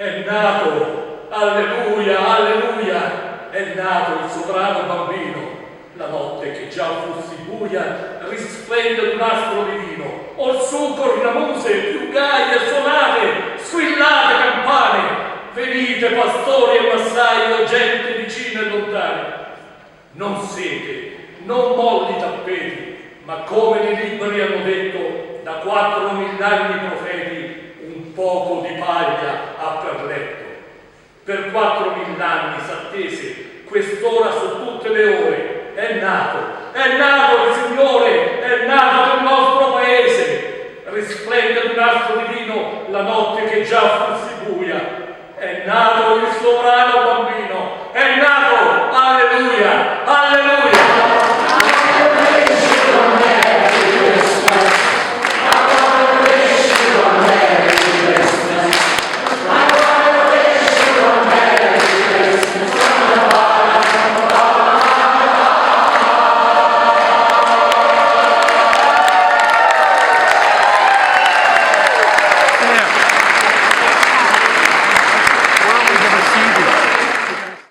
È nato, alleluia, alleluia, è nato il sovrano bambino. La notte che già fossi buia risplende un astro divino. Orsù cornamuse, più gaie suonate, squillate campane. Venite pastori e massai o gente vicina e lontana. Non sete, non molli tappeti, ma come nei libri hanno detto da 4.000 anni profeti, un poco di paglia ha per letto. Per 4.000 anni s'attese quest'ora su tutte le ore. È nato il Signore, è nato nel nostro paese. Risplende un astro divino la notte che già fossi buia. È nato il sovrano bambino, è nato